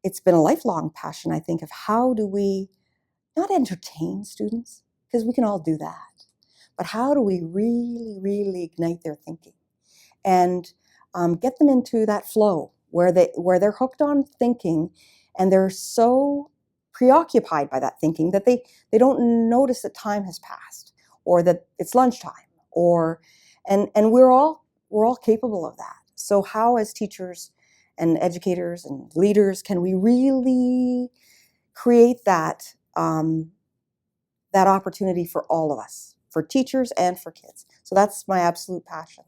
it's been a lifelong passion, I think, of how do we not entertain students, because we can all do that, but how do we really, really ignite their thinking and get them into that flow where they're hooked on thinking, and they're so preoccupied by that thinking that they don't notice that time has passed, or that it's lunchtime, or and we're all capable of that. So how, as teachers and educators and leaders, can we really create that that opportunity for all of us, for teachers and for kids? So that's my absolute passion.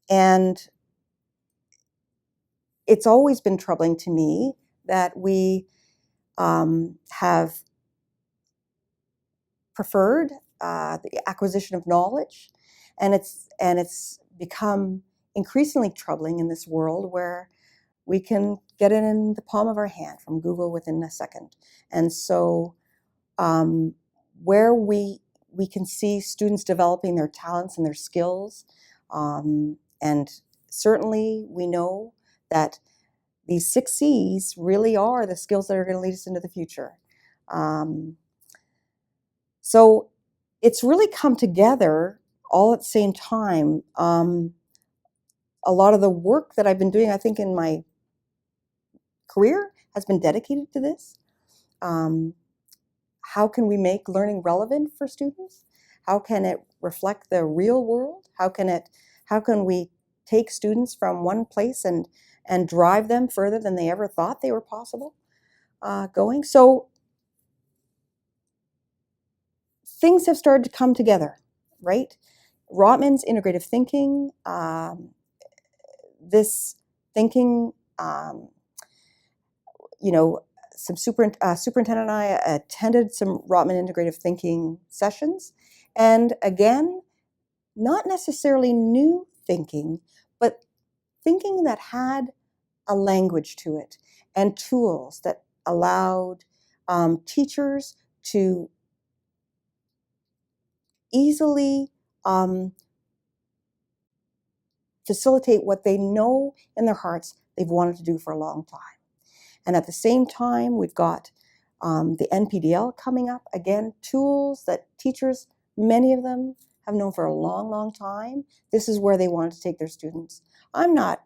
And it's always been troubling to me that we have preferred the acquisition of knowledge, and it's become increasingly troubling in this world where we can get it in the palm of our hand from Google within a second. And so where we can see students developing their talents and their skills, and certainly we know that these 6 C's really are the skills that are going to lead us into the future. So it's really come together all at the same time. A lot of the work that I've been doing, I think, in my career has been dedicated to this. How can we make learning relevant for students? How can it reflect the real world? How can we take students from one place and drive them further than they ever thought they were possible going? So things have started to come together, right? Rotman's integrative thinking, this thinking, some superintendent and I attended some Rotman integrative thinking sessions. And again, not necessarily new thinking, but thinking that had a language to it and tools that allowed teachers to easily facilitate what they know in their hearts they've wanted to do for a long time. And at the same time, we've got the NPDL coming up. Again, tools that teachers, many of them, have known for a long, long time. This is where they wanted to take their students. I'm not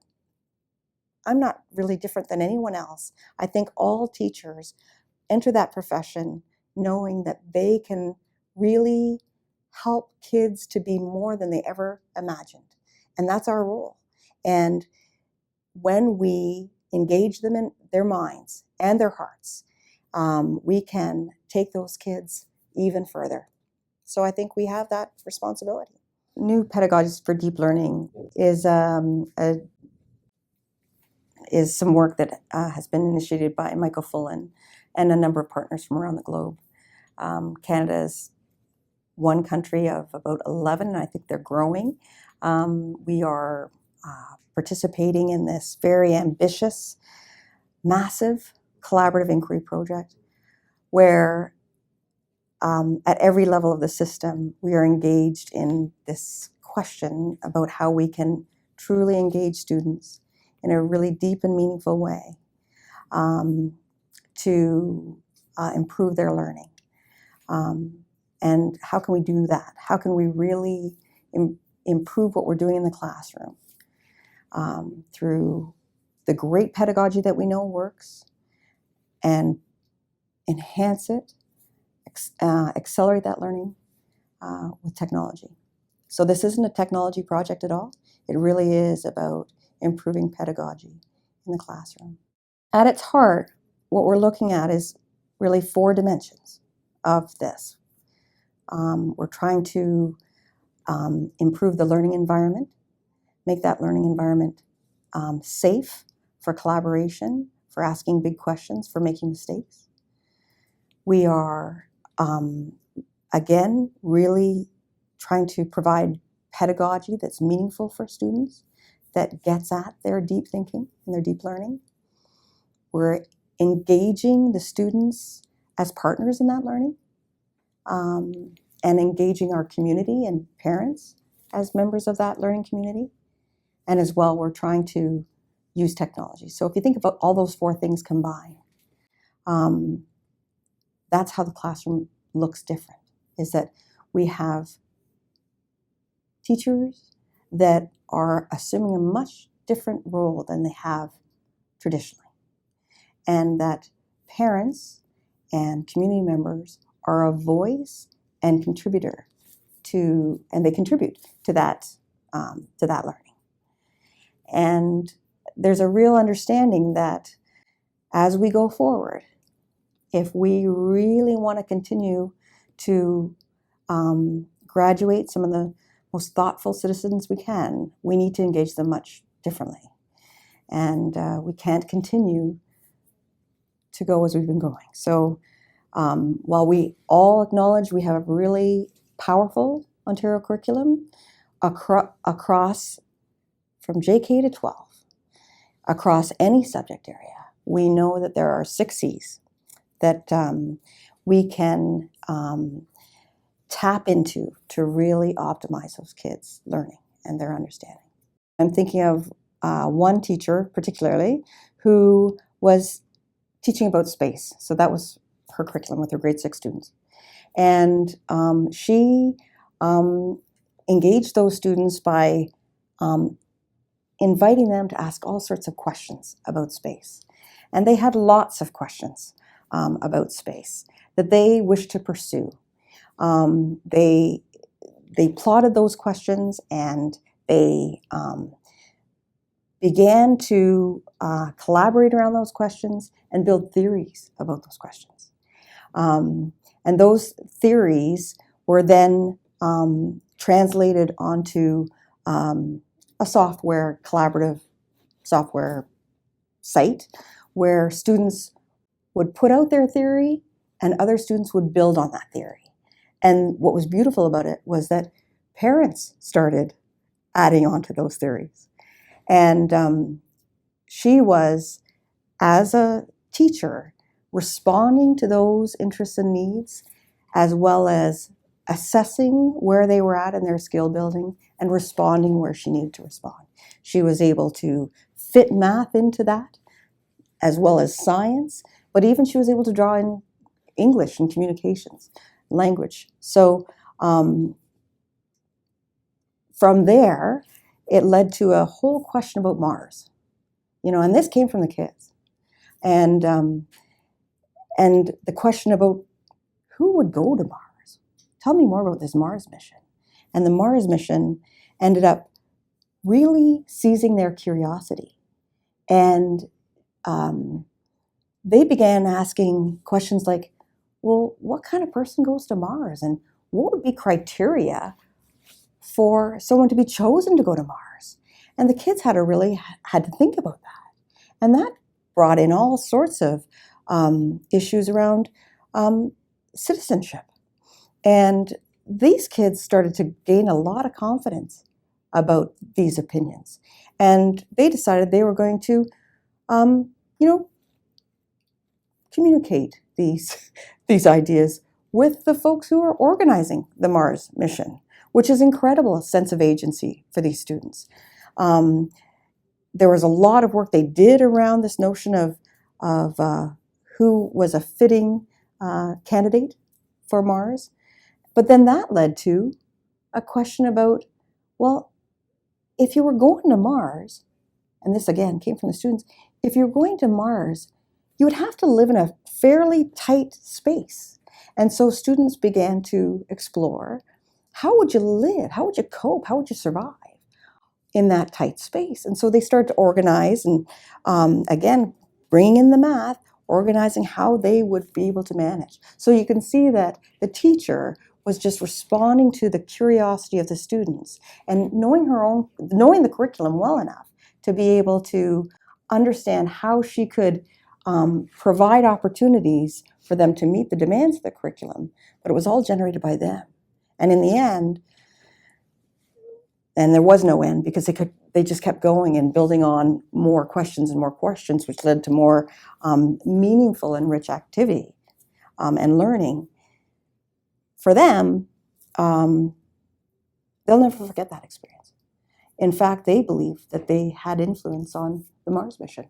really different than anyone else. I think all teachers enter that profession knowing that they can really help kids to be more than they ever imagined. And that's our role. And when we engage them in their minds and their hearts, we can take those kids even further. So I think we have that responsibility. New pedagogies for deep learning is some work that has been initiated by Michael Fullen and a number of partners from around the globe. Canada is one country of about 11, and I think they're growing. We are participating in this very ambitious, massive collaborative inquiry project where at every level of the system, we are engaged in this question about how we can truly engage students in a really deep and meaningful way to improve their learning. And how can we do that? How can we really improve what we're doing in the classroom through the great pedagogy that we know works, and enhance it, accelerate that learning with technology. So this isn't a technology project at all. It really is about improving pedagogy in the classroom. At its heart, what we're looking at is really 4 dimensions of this. We're trying to improve the learning environment, make that learning environment safe for collaboration, for asking big questions, for making mistakes. We are, again, really trying to provide pedagogy that's meaningful for students, that gets at their deep thinking and their deep learning. We're engaging the students as partners in that learning, and engaging our community and parents as members of that learning community. And as well, we're trying to use technology. So if you think about all those four things combined, that's how the classroom looks different, is that we have teachers that are assuming a much different role than they have traditionally, and that parents and community members are a voice and contributor to, and they contribute to that learning. And there's a real understanding that as we go forward, if we really want to continue to graduate some of the most thoughtful citizens we can, we need to engage them much differently. And we can't continue to go as we've been going. So while we all acknowledge we have a really powerful Ontario curriculum across from JK to 12, across any subject area, we know that there are 6 C's that we can tap into to really optimize those kids' learning and their understanding. I'm thinking of one teacher particularly who was teaching about space. So that was her curriculum with her grade 6 students. And she engaged those students by inviting them to ask all sorts of questions about space. And they had lots of questions about space that they wished to pursue. They plotted those questions, and they began to collaborate around those questions and build theories about those questions. And those theories were then translated onto a collaborative software site where students would put out their theory and other students would build on that theory. And what was beautiful about it was that parents started adding on to those theories. And she was, as a teacher, responding to those interests and needs, as well as assessing where they were at in their skill building and responding where she needed to respond. She was able to fit math into that, as well as science, but even she was able to draw in English and communications, language. So from there, it led to a whole question about Mars, and this came from the kids. And the question about who would go to Mars? Tell me more about this Mars mission. And the Mars mission ended up really seizing their curiosity. And they began asking questions like, well, what kind of person goes to Mars? And what would be criteria for someone to be chosen to go to Mars? And the kids had to think about that. And that brought in all sorts of issues around citizenship. And these kids started to gain a lot of confidence about these opinions. And they decided they were going to, communicate these ideas with the folks who are organizing the Mars mission, which is incredible, a sense of agency for these students. There was a lot of work they did around this notion of who was a fitting candidate for Mars. But then that led to a question about, well, if you were going to Mars, and this again came from the students, if you're going to Mars, you would have to live in a fairly tight space. And so students began to explore, how would you live? How would you cope? How would you survive in that tight space? And so they started to organize and, again, bringing in the math, organizing how they would be able to manage. So you can see that the teacher was just responding to the curiosity of the students and knowing the curriculum well enough to be able to understand how she could provide opportunities for them to meet the demands of the curriculum, but it was all generated by them. And in the end, and there was no end because they just kept going and building on more questions and more questions, which led to more meaningful and rich activity and learning. For them, they'll never forget that experience. In fact, they believe that they had influence on the Mars mission.